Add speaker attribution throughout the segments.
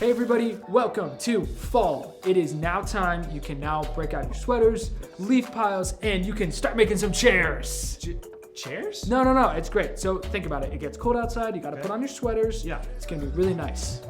Speaker 1: Hey everybody, welcome to fall. It is now time. You can now break out your sweaters, leaf piles, and you can start making some chairs.
Speaker 2: Chairs?
Speaker 1: No, it's great. So think about it. It gets cold outside. You got to put on your sweaters.
Speaker 2: Yeah.
Speaker 1: It's going to be really nice.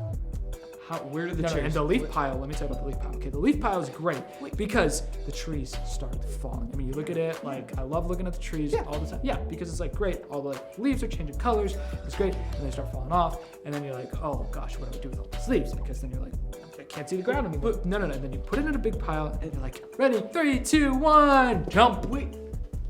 Speaker 2: Where do the chairs?
Speaker 1: And the leaf pile, let me tell you about the leaf pile. Okay, the leaf pile is great because the trees start falling. I mean, you look at it, like, I love looking at the trees all the time. Yeah, because it's like great. All the leaves are changing colors. It's great. And they start falling off. And then you're like, oh gosh, what do I do with all these leaves? Because then you're like, I can't see the ground anymore. No. And then you put it in a big pile and you're like, ready, 3, 2, 1, jump.
Speaker 2: Wait,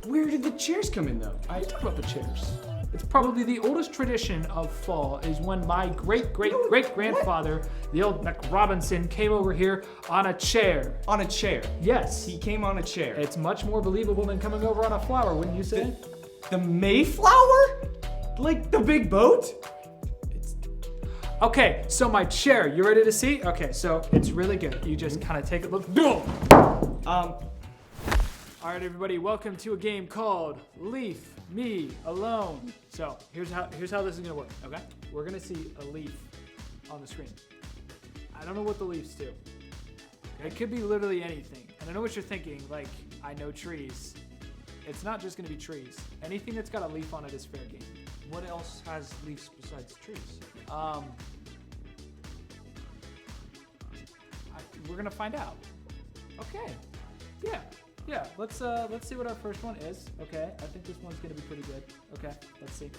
Speaker 2: where did the chairs come in though?
Speaker 1: I talk about the chairs. It's probably the oldest tradition of fall is when my great-great-great-grandfather, the old McRobinson, came over here on a chair.
Speaker 2: On a chair?
Speaker 1: Yes.
Speaker 2: He came on a chair.
Speaker 1: It's much more believable than coming over on a flower, wouldn't you say?
Speaker 2: The Mayflower? Like the big boat?
Speaker 1: Okay, so my chair, you ready to see? Okay, so it's really good. You just kind of take a look. All right, everybody, welcome to a game called Leaf Me Alone. So here's how this is gonna work. Okay, we're gonna see a leaf on the screen. I don't know what the leaves do. Okay. It could be literally anything. And I know what you're thinking. Like, I know trees. It's not just gonna be trees. Anything that's got a leaf on it is fair game.
Speaker 2: What else has leaves besides trees?
Speaker 1: We're gonna find out. Okay. Yeah, let's see what our first one is. Okay, I think this one's gonna be pretty good. Okay, let's see.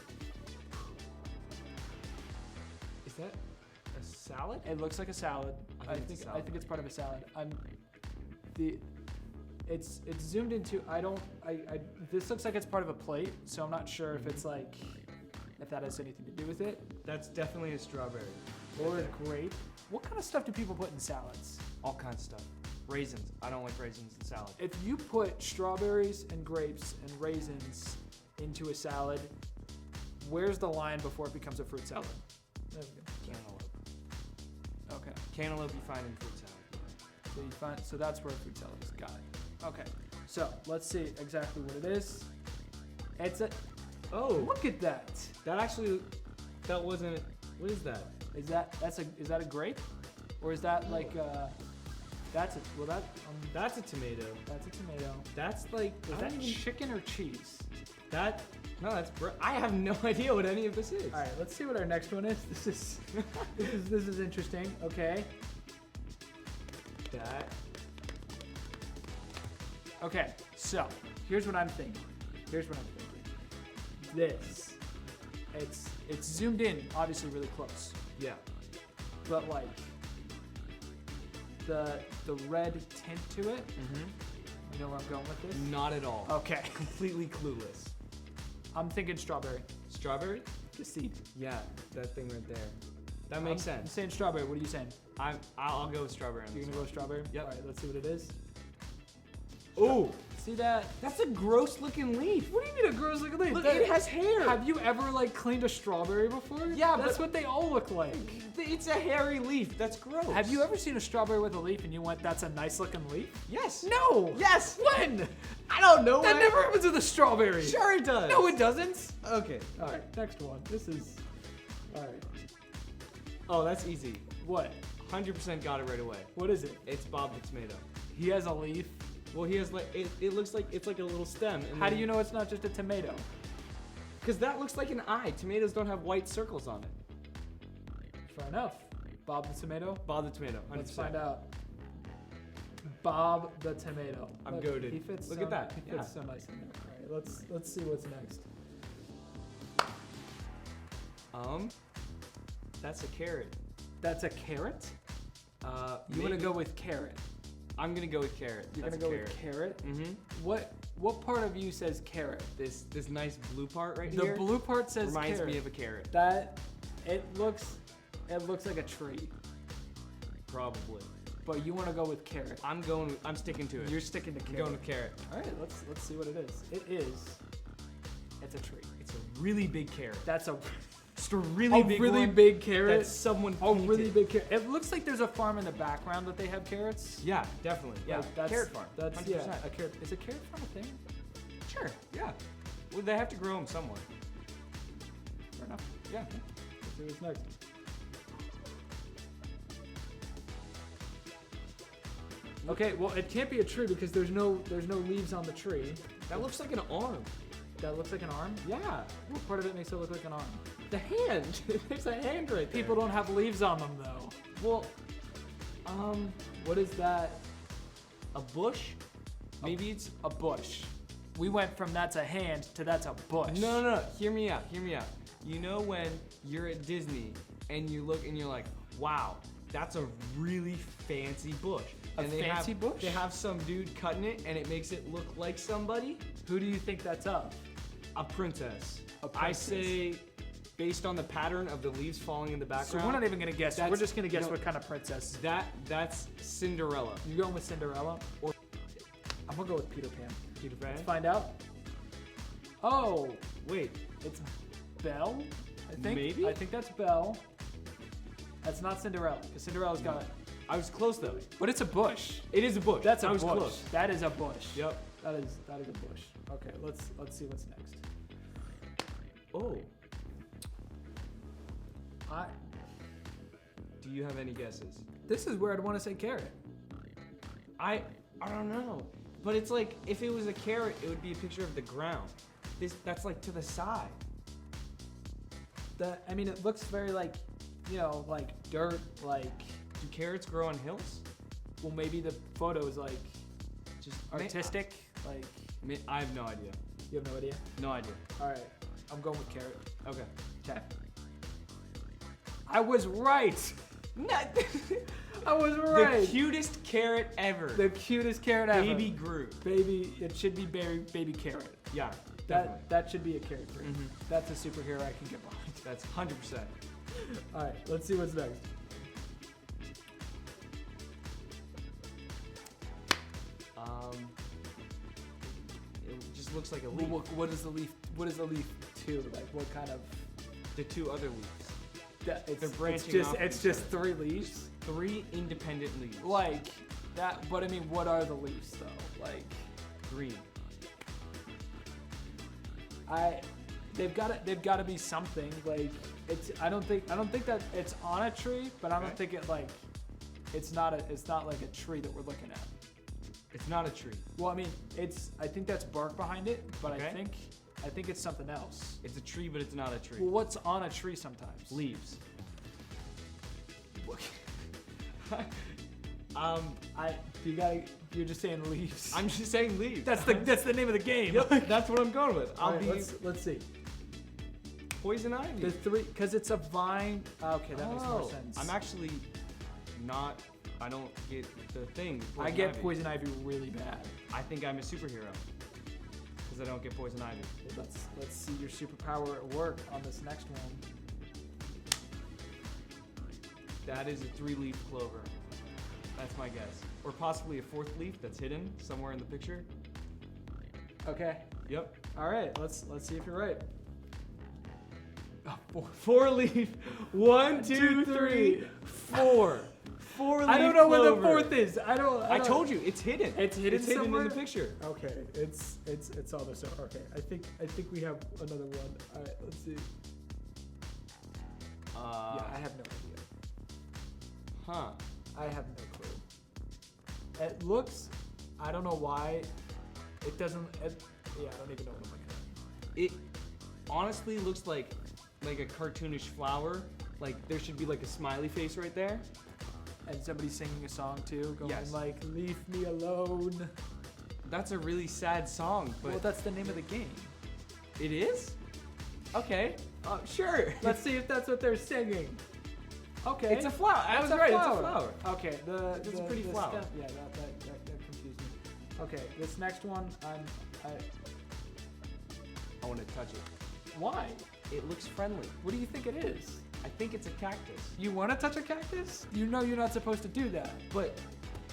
Speaker 2: Is that a salad?
Speaker 1: It looks like a salad. I think it's part of a salad. It's zoomed into. This looks like it's part of a plate, so I'm not sure if it's like if that has anything to do with it.
Speaker 2: That's definitely a strawberry.
Speaker 1: Or a grape. What kind of stuff do people put in salads?
Speaker 2: All kinds of stuff. Raisins. I don't like raisins in salad.
Speaker 1: If you put strawberries and grapes and raisins into a salad, where's the line before it becomes a fruit salad? There we go.
Speaker 2: Cantaloupe.
Speaker 1: Okay.
Speaker 2: Cantaloupe you find in fruit salad.
Speaker 1: So that's where a fruit salad is. Got it. Okay. So let's see exactly what it is.
Speaker 2: Oh,
Speaker 1: look at that.
Speaker 2: That wasn't. What is that?
Speaker 1: Is that a grape, or is that like that's
Speaker 2: a tomato.
Speaker 1: That's a tomato.
Speaker 2: That's like
Speaker 1: Is that chicken or cheese?
Speaker 2: That's I have no idea what any of this is.
Speaker 1: All right, let's see what our next one is. This is interesting. Okay. Okay, so here's what I'm thinking. This, it's zoomed in, obviously really close.
Speaker 2: Yeah.
Speaker 1: But like the red tint to it.
Speaker 2: Mm-hmm.
Speaker 1: You know where I'm going with this?
Speaker 2: Not at all.
Speaker 1: Okay.
Speaker 2: Completely clueless.
Speaker 1: I'm thinking strawberry.
Speaker 2: Strawberry?
Speaker 1: The seed.
Speaker 2: Yeah, that thing right there. That makes
Speaker 1: I'm
Speaker 2: sense.
Speaker 1: saying strawberry. What are you saying?
Speaker 2: I'll go with strawberry.
Speaker 1: You're gonna go with strawberry?
Speaker 2: Yep.
Speaker 1: All right, let's see what it is.
Speaker 2: Oh,
Speaker 1: see that?
Speaker 2: that's a gross looking leaf.
Speaker 1: What do you mean a gross looking leaf?
Speaker 2: Look, it has hair.
Speaker 1: Have you ever like cleaned a strawberry before?
Speaker 2: Yeah,
Speaker 1: that's what they all look like.
Speaker 2: It's a hairy leaf. That's gross.
Speaker 1: Have you ever seen a strawberry with a leaf and you went, "That's a nice looking leaf"?
Speaker 2: Yes.
Speaker 1: No.
Speaker 2: Yes.
Speaker 1: When?
Speaker 2: I don't know.
Speaker 1: That never happens with a strawberry.
Speaker 2: Sure it does.
Speaker 1: No, it doesn't.
Speaker 2: Okay.
Speaker 1: All right, next one. This is. All right.
Speaker 2: Oh, that's easy.
Speaker 1: What?
Speaker 2: 100% got it right away.
Speaker 1: What is it?
Speaker 2: It's Bob the tomato.
Speaker 1: He has a leaf.
Speaker 2: Well, he has like it looks like it's like a little stem. And
Speaker 1: How do you know it's not just a tomato?
Speaker 2: Because that looks like an eye. Tomatoes don't have white circles on it.
Speaker 1: Fair enough. Bob the tomato.
Speaker 2: Bob the tomato. 100%.
Speaker 1: Let's find out. Bob the tomato.
Speaker 2: I'm goated.
Speaker 1: He fits.
Speaker 2: Look
Speaker 1: so
Speaker 2: at that.
Speaker 1: He fits so nice in there. All right, let's see what's next.
Speaker 2: That's a carrot.
Speaker 1: That's a carrot. You want to go with carrot?
Speaker 2: I'm gonna go with carrot.
Speaker 1: You're gonna go with carrot.
Speaker 2: Mm-hmm.
Speaker 1: What part of you says carrot?
Speaker 2: This nice blue part right
Speaker 1: The
Speaker 2: here.
Speaker 1: The blue part says
Speaker 2: reminds
Speaker 1: carrot.
Speaker 2: me of a carrot.
Speaker 1: It looks like a tree.
Speaker 2: Probably.
Speaker 1: But you want to go with carrot.
Speaker 2: I'm sticking to it.
Speaker 1: You're sticking to carrot.
Speaker 2: I'm going with carrot.
Speaker 1: All right, let's see what it is. It's a tree.
Speaker 2: It's a really big carrot.
Speaker 1: That's a
Speaker 2: Just a really
Speaker 1: big carrot.
Speaker 2: That someone
Speaker 1: painted. Really big carrot. It looks like there's a farm in the background that they have carrots.
Speaker 2: Yeah, definitely. Yeah,
Speaker 1: that's,
Speaker 2: carrot farm.
Speaker 1: That's
Speaker 2: 100%.
Speaker 1: yeah, a carrot. Is a carrot farm a thing?
Speaker 2: Sure. Yeah. Well, they have to grow them somewhere.
Speaker 1: Fair enough.
Speaker 2: Yeah.
Speaker 1: Let's see what's next. Okay, well it can't be a tree because there's no leaves on the tree.
Speaker 2: That looks like an arm.
Speaker 1: That looks like an arm?
Speaker 2: Yeah.
Speaker 1: What part of it makes it look like an arm?
Speaker 2: The hand. There's a hand right there.
Speaker 1: People don't have leaves on them though.
Speaker 2: Well,
Speaker 1: what is that?
Speaker 2: a bush? Maybe it's
Speaker 1: A bush. We went from that's a hand to that's a bush.
Speaker 2: no. Hear me out. You know when you're at Disney and you look and you're like, wow, that's a really fancy bush.
Speaker 1: A fancy bush?
Speaker 2: They have some dude cutting it and it makes it look like somebody.
Speaker 1: Who do you think that's of?
Speaker 2: A princess.
Speaker 1: A
Speaker 2: I
Speaker 1: princess.
Speaker 2: say, based on the pattern of the leaves falling in the
Speaker 1: So
Speaker 2: background.
Speaker 1: we're not even gonna guess. We're
Speaker 2: That's-
Speaker 1: just gonna guess
Speaker 2: no.
Speaker 1: what kind of princess.
Speaker 2: That's Cinderella.
Speaker 1: You going with Cinderella?
Speaker 2: Or-
Speaker 1: I'm gonna go with Peter Pan.
Speaker 2: Peter Pan?
Speaker 1: Let's find out. Oh,
Speaker 2: Wait,
Speaker 1: it's Belle. I think.
Speaker 2: Maybe?
Speaker 1: I think that's Belle. That's not Cinderella. Because Cinderella's got.
Speaker 2: I was close though.
Speaker 1: But it's a bush.
Speaker 2: It is a bush.
Speaker 1: That's a
Speaker 2: I was
Speaker 1: bush.
Speaker 2: close.
Speaker 1: That is a bush.
Speaker 2: Yep.
Speaker 1: That is a bush. Okay, let's see what's next.
Speaker 2: Oh,
Speaker 1: I.
Speaker 2: do you have any guesses?
Speaker 1: This is where I'd want to say carrot.
Speaker 2: I don't know. But it's like, if it was a carrot, it would be a picture of the ground. That's like to the side.
Speaker 1: I mean, it looks very like, like dirt. Like,
Speaker 2: Do carrots grow on hills?
Speaker 1: well, maybe the photo is like
Speaker 2: Just
Speaker 1: artistic. Like,
Speaker 2: I have no idea.
Speaker 1: you have no idea.
Speaker 2: No idea.
Speaker 1: All right, I'm going with carrot.
Speaker 2: Okay.
Speaker 1: Okay. I was right. I was right.
Speaker 2: The cutest carrot ever.
Speaker 1: The cutest carrot ever.
Speaker 2: Baby Groot.
Speaker 1: Baby, it should be baby carrot.
Speaker 2: Yeah. Definitely.
Speaker 1: That should be a character.
Speaker 2: Mhm.
Speaker 1: That's a superhero I can get behind.
Speaker 2: That's 100%.
Speaker 1: All right, let's see what's next.
Speaker 2: It just looks like a leaf.
Speaker 1: What is the leaf? What is the leaf to? Like, what kind of?
Speaker 2: The two other leaves.
Speaker 1: It's,
Speaker 2: They're branching
Speaker 1: It's just,
Speaker 2: off
Speaker 1: it's
Speaker 2: each
Speaker 1: just
Speaker 2: other.
Speaker 1: 3 leaves.
Speaker 2: 3 independent leaves.
Speaker 1: Like that. But I mean, what are the leaves though? Like,
Speaker 2: green.
Speaker 1: they've got to be something. Like, I don't think that it's on a tree, but I don't
Speaker 2: Okay.
Speaker 1: think it's not like a tree that we're looking at.
Speaker 2: It's not a tree.
Speaker 1: Well, I mean, I think that's bark behind it, but
Speaker 2: Okay.
Speaker 1: I think it's something else.
Speaker 2: It's a tree, but it's not a tree.
Speaker 1: Well, what's on a tree sometimes?
Speaker 2: Leaves.
Speaker 1: You're just saying leaves.
Speaker 2: I'm just saying leaves.
Speaker 1: That's the name of the game.
Speaker 2: Yep, that's what I'm going with.
Speaker 1: All
Speaker 2: I'll
Speaker 1: right,
Speaker 2: be
Speaker 1: let's see.
Speaker 2: poison ivy.
Speaker 1: The 3, because it's a vine. Okay, that makes more
Speaker 2: Oh,
Speaker 1: sense.
Speaker 2: I'm actually not. I don't get the thing.
Speaker 1: I get poison ivy really bad.
Speaker 2: I think I'm a superhero because I don't get poison ivy.
Speaker 1: Well, let's see your superpower at work on this next one.
Speaker 2: That is a 3-leaf clover. That's my guess, or possibly a 4th leaf that's hidden somewhere in the picture.
Speaker 1: Okay.
Speaker 2: Yep.
Speaker 1: All right. Let's see if you're right. Oh,
Speaker 2: 4-leaf. 1, 2, 3, 4. 4-leaf.
Speaker 1: I don't know where the
Speaker 2: clover.
Speaker 1: 4th is. I don't.
Speaker 2: told you, it's hidden.
Speaker 1: It's hidden somewhere?
Speaker 2: in the picture.
Speaker 1: Okay. It's all this. Okay. I think we have another one. All right. Let's see. Yeah, I have no idea.
Speaker 2: Huh.
Speaker 1: I have no clue. It looks. I don't know why. It doesn't. Yeah, I don't even know what I'm looking at.
Speaker 2: It honestly looks like a cartoonish flower. Like there should be like a smiley face right there.
Speaker 1: And somebody's singing a song too, going
Speaker 2: Yes.
Speaker 1: like, "Leave me alone."
Speaker 2: That's a really sad song, but
Speaker 1: Well, that's the name of the game.
Speaker 2: it is? Okay. Sure.
Speaker 1: Let's see if that's what they're singing. Okay.
Speaker 2: It's a flower. I was
Speaker 1: It's a
Speaker 2: right.
Speaker 1: flower.
Speaker 2: It's a flower.
Speaker 1: Okay.
Speaker 2: It's a pretty flower.
Speaker 1: Yeah, that confused me. Okay, this next one,
Speaker 2: I want to touch it.
Speaker 1: why?
Speaker 2: It looks friendly.
Speaker 1: What do you think it is?
Speaker 2: I think it's a cactus.
Speaker 1: You want to touch a cactus? You know you're not supposed to do that.
Speaker 2: But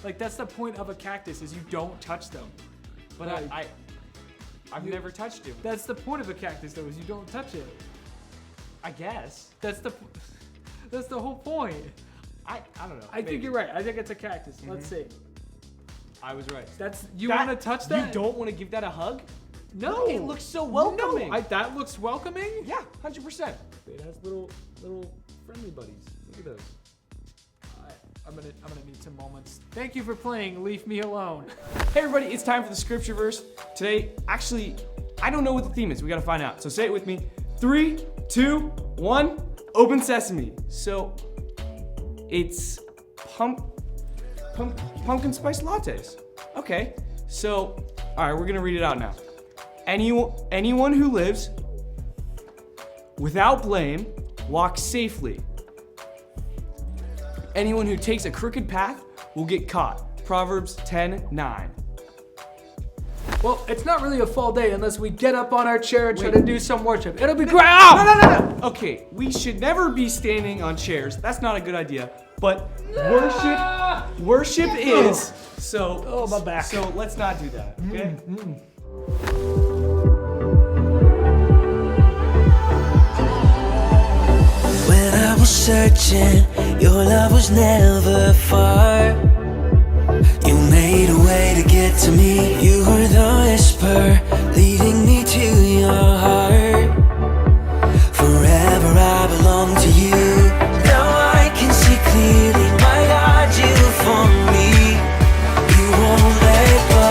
Speaker 1: Like, that's the point of a cactus, is you don't touch them. Like,
Speaker 2: I've
Speaker 1: you-
Speaker 2: never touched it.
Speaker 1: That's the point of a cactus, though, is you don't touch it.
Speaker 2: I guess.
Speaker 1: That's the whole point.
Speaker 2: I don't know.
Speaker 1: I think
Speaker 2: Maybe.
Speaker 1: you're right. I think it's a cactus. Let's see.
Speaker 2: I was right.
Speaker 1: You want to touch that?
Speaker 2: You don't want to give that a hug?
Speaker 1: No.
Speaker 2: It looks so welcoming.
Speaker 1: No, that looks welcoming.
Speaker 2: Yeah, 100%.
Speaker 1: It has little friendly buddies. Look at those. I'm gonna need some moments. Thank you for playing Leave Me Alone.
Speaker 2: Hey everybody, it's time for the scripture verse. Today, actually, I don't know what the theme is. We gotta find out. So say it with me. 3, 2, 1, open sesame. So it's pumpkin spice lattes. Okay, so, all right, we're gonna read it out now. Anyone who lives without blame walks safely. Anyone who takes a crooked path will get caught. Proverbs 10:9.
Speaker 1: Well, it's not really a fall day unless we get up on our chair and try
Speaker 2: Wait.
Speaker 1: to do some worship. It'll be great. Oh!
Speaker 2: No. Okay, we should never be standing on chairs. That's not a good idea. But worship is. So,
Speaker 1: Oh, my back.
Speaker 2: So let's not do that, okay?
Speaker 3: When I was searching, your love was never far. You made a way to get to me. You were the whisper leading me to your heart. Forever I belong to you. Now I can see clearly, my God, you for me. You won't let go.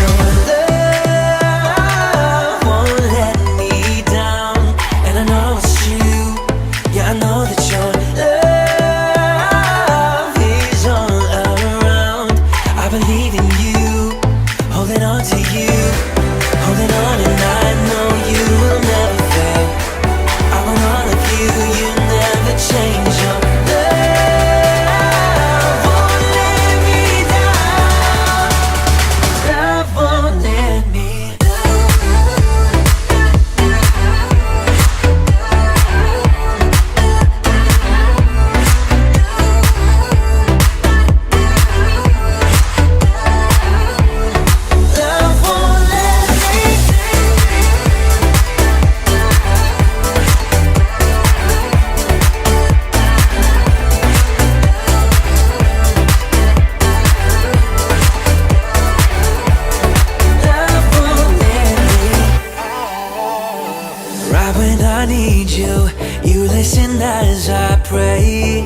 Speaker 3: Your love won't let me down. And I know it's true. Yeah, I know that your love is all around. I believe in you, holding on to you, holding on, and I know you will never fail. I want all of you, you never change. Your love won't let me down. Love won't let me Love won't let me Love won't let me. Right when I need you, you listen as I pray.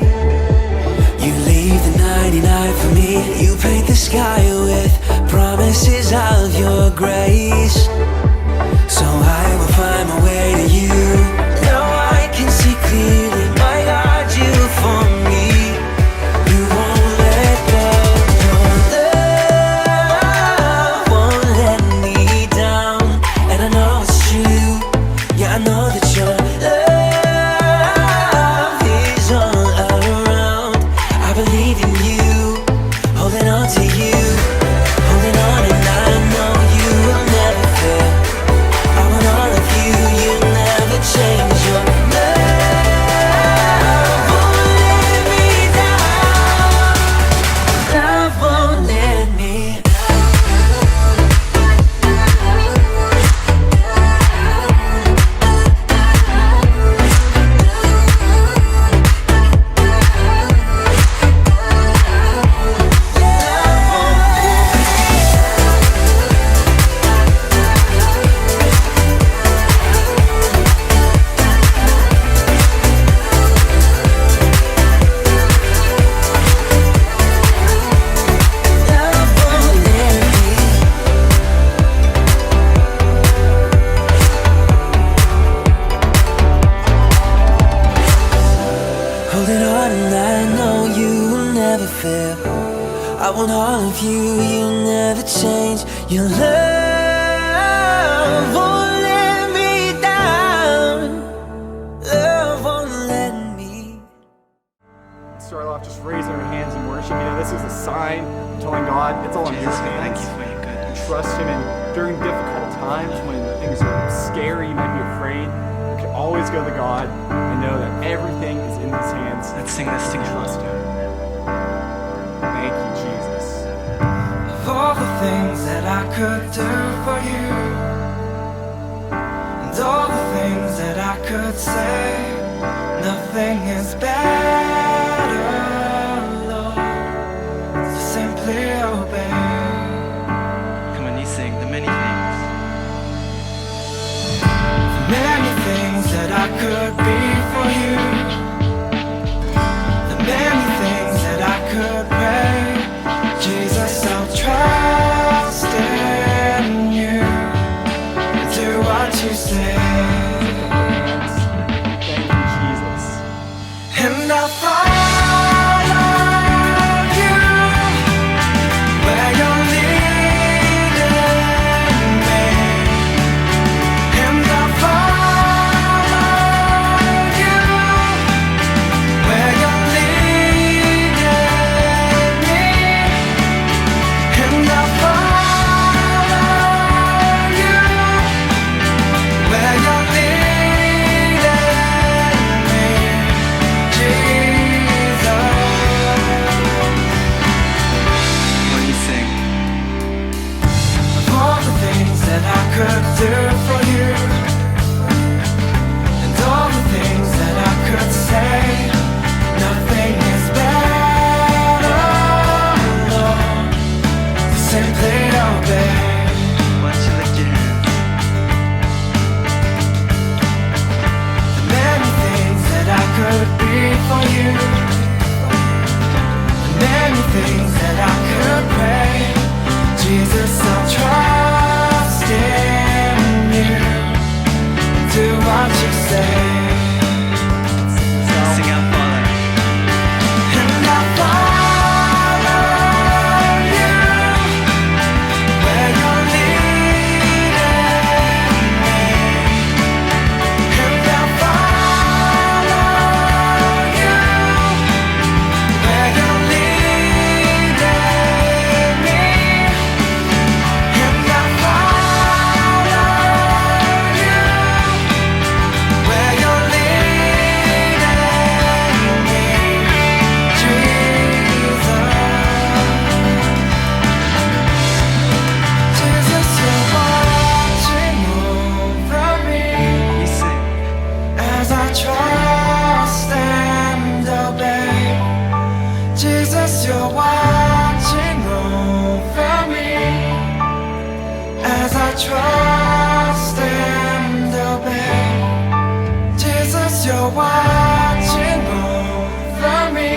Speaker 3: You leave the 99 for me. You paint the sky with promises of your grace. So I will find my way to you. Now I can see clearly, my God, you for me. You won't let go. Your love won't let me down. And I know it's true. Yeah, I know that your love is all around. I believe in you, holding on to you, holding on, and I know you will never fail. I want all of you, you never change. Your love won't let me down. Love won't let me Love won't let me. Holding on, and I know you will never fail. I want all of you, you'll never change. Your love won't let me down. Love won't let me.
Speaker 4: Start off just raising our hands in worship. This is a sign telling God it's all in your hands.
Speaker 3: Thank you for your goodness.
Speaker 4: Trust Him, and during difficult times when things are scary, you might be afraid, you can always go to God and know that everything is in His hands.
Speaker 3: Let's sing this together.
Speaker 4: Trust Him. Thank you, Jesus.
Speaker 3: Of all the things that I could do for you, and all the things that I could say, nothing is better, Lord, to simply obey. Come on, you sing the many things. The many things that I could be for you, the many things that I could Jesus, you're watching over me as I trust and obey. Jesus, you're watching over me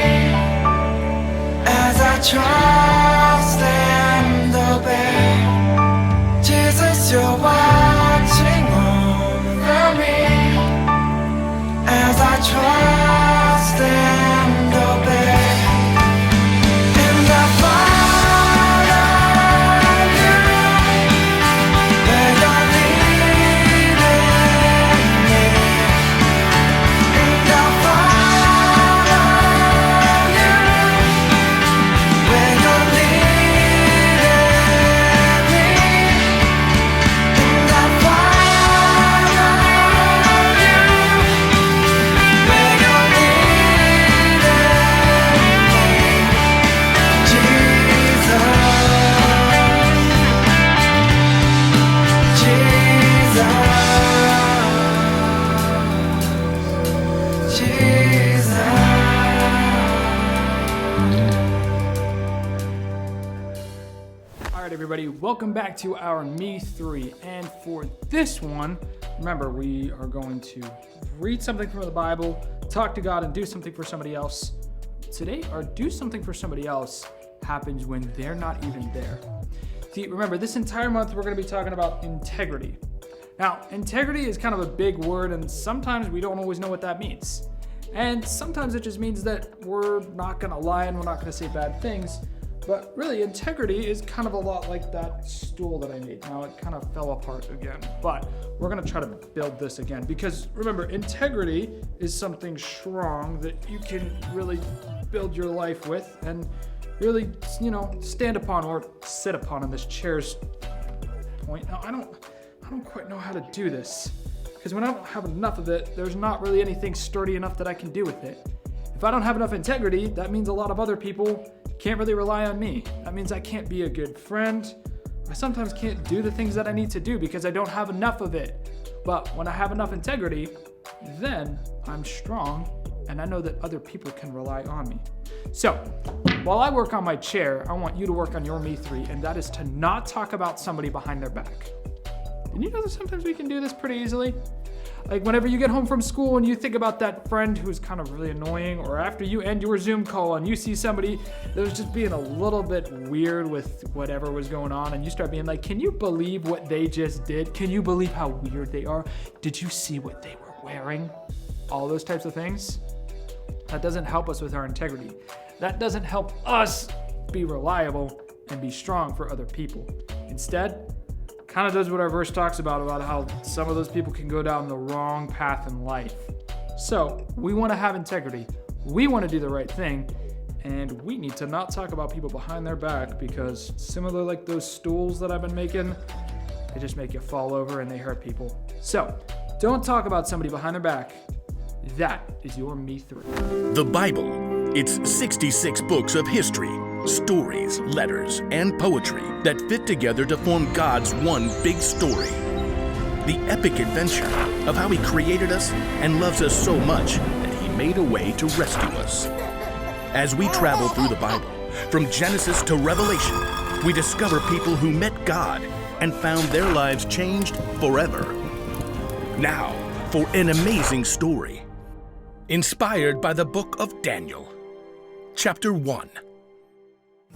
Speaker 3: as I trust and obey. Jesus, you're watching over me as I trust and obey. And I follow you where you're leading me. And I follow you where you're leading me. And I follow you where you're leading me. Jesus, Jesus.
Speaker 1: All right, everybody, welcome back to our Me 3. And for this one, remember, we are going to read something from the Bible, talk to God, and do something for somebody else. Today, our do something for somebody else happens when they're not even there. See, remember, this entire month, we're going to be talking about integrity. Now, integrity is kind of a big word, and sometimes we don't always know what that means. And sometimes it just means that we're not going to lie and we're not going to say bad things. But really, integrity is kind of a lot like that stool that I made. Now, it kind of fell apart again, but we're going to try to build this again. Because remember, integrity is something strong that you can really build your life with and really, stand upon or sit upon in this chair's point. Now, I don't quite know how to do this. Because when I don't have enough of it, there's not really anything sturdy enough that I can do with it. If I don't have enough integrity, that means a lot of other people can't really rely on me. That means I can't be a good friend. I sometimes can't do the things that I need to do because I don't have enough of it. But when I have enough integrity, then I'm strong and I know that other people can rely on me. So, while I work on my chair, I want you to work on your Me 3, and that is to not talk about somebody behind their back. And you know that sometimes we can do this pretty easily? Like whenever you get home from school and you think about that friend who's kind of really annoying, or after you end your Zoom call and you see somebody that was just being a little bit weird with whatever was going on, and you start being like, can you believe what they just did? Can you believe how weird they are? Did you see what they were wearing? All those types of things. That doesn't help us with our integrity. That doesn't help us be reliable and be strong for other people. Instead, kind of does what our verse talks about how some of those people can go down the wrong path in life. So we want to have integrity. We want to do the right thing. And we need to not talk about people behind their back, because similar like those stools that I've been making, they just make you fall over and they hurt people. So don't talk about somebody behind their back. That is your Me 3.
Speaker 5: The Bible. It's 66 books of history, stories, letters, and poetry that fit together to form God's one big story. The epic adventure of how He created us and loves us so much that He made a way to rescue us. As we travel through the Bible, from Genesis to Revelation, we discover people who met God and found their lives changed forever. Now, for an amazing story, inspired by the book of Daniel. Chapter 1.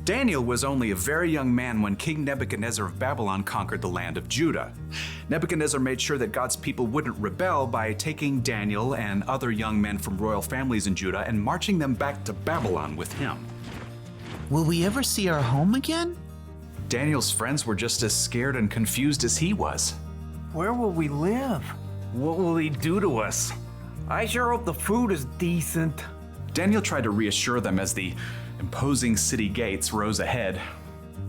Speaker 6: Daniel was only a very young man when King Nebuchadnezzar of Babylon conquered the land of Judah. Nebuchadnezzar made sure that God's people wouldn't rebel by taking Daniel and other young men from royal families in Judah and marching them back to Babylon with him.
Speaker 7: Will we ever see our home again?
Speaker 6: Daniel's friends were just as scared and confused as he was.
Speaker 8: Where will we live? What will he do to us? I sure hope the food is decent.
Speaker 6: Daniel tried to reassure them as the imposing city gates rose ahead.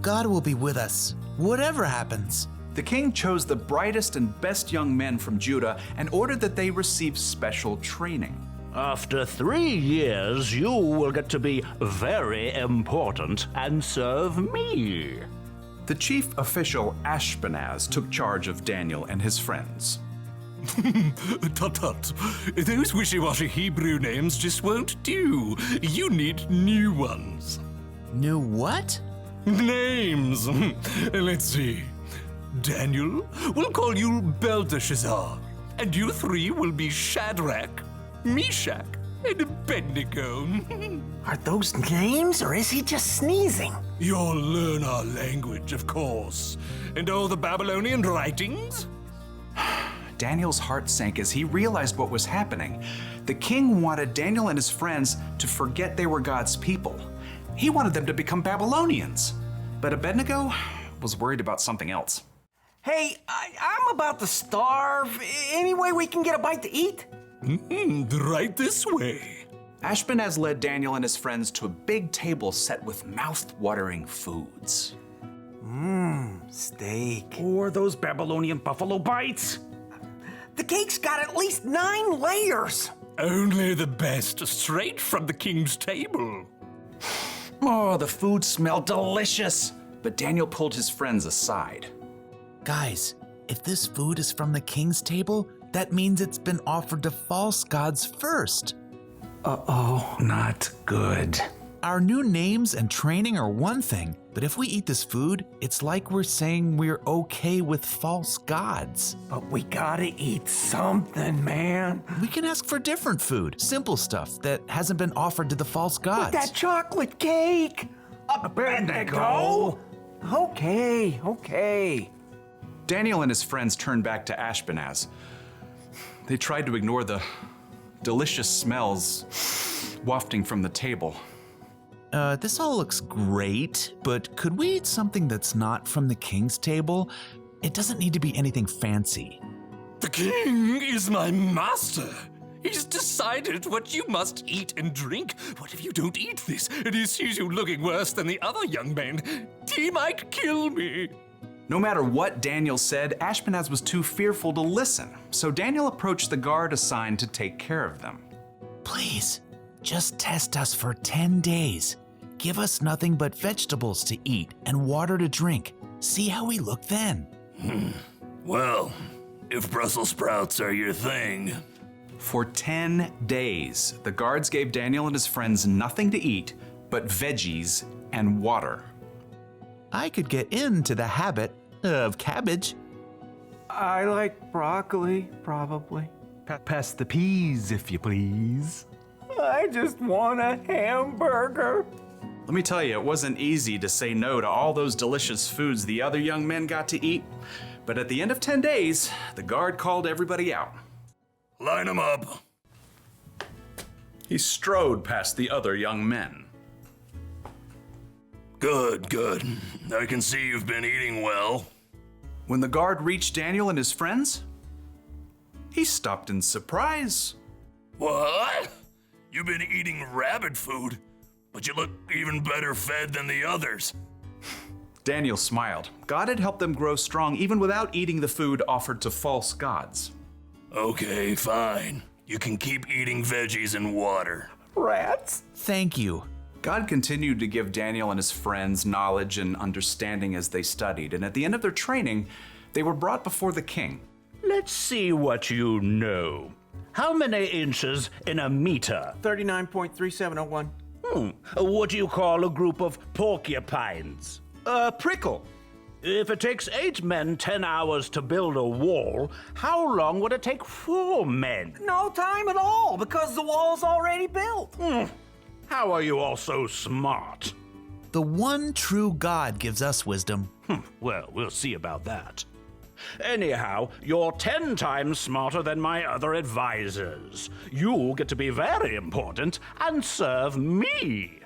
Speaker 7: God will be with us, whatever happens.
Speaker 6: The king chose the brightest and best young men from Judah and ordered that they receive special training.
Speaker 9: After 3 years, you will get to be very important and serve me.
Speaker 6: The chief official Ashpenaz took charge of Daniel and his friends.
Speaker 5: Tut tut. Those wishy-washy Hebrew names just won't do. You need new ones.
Speaker 7: New what?
Speaker 5: Names. Let's see. Daniel, we'll call you Belteshazzar. And you three will be Shadrach, Meshach, and Abednego.
Speaker 8: Are those names, or is he just sneezing?
Speaker 5: You'll learn our language, of course. And all the Babylonian writings?
Speaker 6: Daniel's heart sank as he realized what was happening. The king wanted Daniel and his friends to forget they were God's people. He wanted them to become Babylonians. But Abednego was worried about something else.
Speaker 8: Hey, I'm about to starve. Any way we can get a bite to eat?
Speaker 5: Right this way.
Speaker 6: Ashpenaz led Daniel and his friends to a big table set with mouth-watering foods.
Speaker 8: Steak.
Speaker 9: Or those Babylonian buffalo bites.
Speaker 8: The cake's got at least 9 layers.
Speaker 5: Only the best, straight from the king's table.
Speaker 6: Oh, the food smelled delicious. But Daniel pulled his friends aside.
Speaker 7: Guys, if this food is from the king's table, that means it's been offered to false gods first.
Speaker 8: Uh-oh, not good.
Speaker 7: Our new names and training are one thing, but if we eat this food, it's like we're saying we're okay with false gods.
Speaker 8: But we gotta eat something, man.
Speaker 7: We can ask for different food, simple stuff that hasn't been offered to the false gods.
Speaker 8: But that chocolate cake! Abednego! Okay.
Speaker 6: Daniel and his friends turned back to Ashpenaz. They tried to ignore the delicious smells wafting from the table.
Speaker 7: This all looks great, but could we eat something that's not from the king's table? It doesn't need to be anything fancy.
Speaker 5: The king is my master. He's decided what you must eat and drink. What if you don't eat this and he sees you looking worse than the other young men? He might kill me.
Speaker 6: No matter what Daniel said, Ashpenaz was too fearful to listen, so Daniel approached the guard assigned to take care of them.
Speaker 7: Please, just test us for 10 days. Give us nothing but vegetables to eat and water to drink. See how we look then.
Speaker 5: Well, if Brussels sprouts are your thing.
Speaker 6: For 10 days, the guards gave Daniel and his friends nothing to eat but veggies and water.
Speaker 7: I could get into the habit of cabbage.
Speaker 8: I like broccoli, probably.
Speaker 10: Pass the peas, if you please.
Speaker 8: I just want a hamburger.
Speaker 6: Let me tell you, it wasn't easy to say no to all those delicious foods the other young men got to eat. But at the end of 10 days, the guard called everybody out.
Speaker 5: Line them up.
Speaker 6: He strode past the other young men.
Speaker 5: Good. I can see you've been eating well.
Speaker 6: When the guard reached Daniel and his friends, he stopped in surprise.
Speaker 5: What? You've been eating rabbit food, but you look even better fed than the others.
Speaker 6: Daniel smiled. God had helped them grow strong even without eating the food offered to false gods.
Speaker 5: Okay, fine. You can keep eating veggies and water.
Speaker 8: Rats.
Speaker 7: Thank you.
Speaker 6: God continued to give Daniel and his friends knowledge and understanding as they studied, and at the end of their training, they were brought before the king.
Speaker 9: Let's see what you know. How many inches in a meter?
Speaker 8: 39.3701.
Speaker 9: What do you call a group of porcupines? A prickle. If it takes 8 men 10 hours to build a wall, how long would it take 4 men?
Speaker 8: No time at all, because the wall's already built.
Speaker 9: How are you all so smart?
Speaker 7: The one true God gives us wisdom.
Speaker 9: Well, we'll see about that. Anyhow, you're 10 times smarter than my other advisors. You get to be very important and serve me.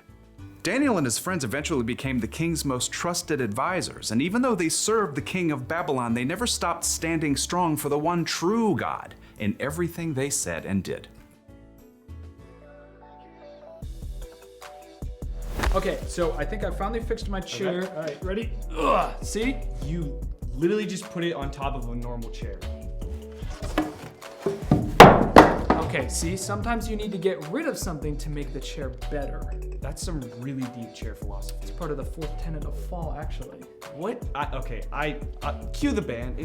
Speaker 6: Daniel and his friends eventually became the king's most trusted advisors, and even though they served the king of Babylon, they never stopped standing strong for the one true God in everything they said and did.
Speaker 1: Okay, so I think I finally fixed my chair. All right, ready? See?
Speaker 2: You literally just put it on top of a normal chair.
Speaker 1: Okay, see? Sometimes you need to get rid of something to make the chair better.
Speaker 2: That's some really deep chair philosophy.
Speaker 1: It's part of the 4th tenet of fall, actually.
Speaker 2: What? Okay, cue the band.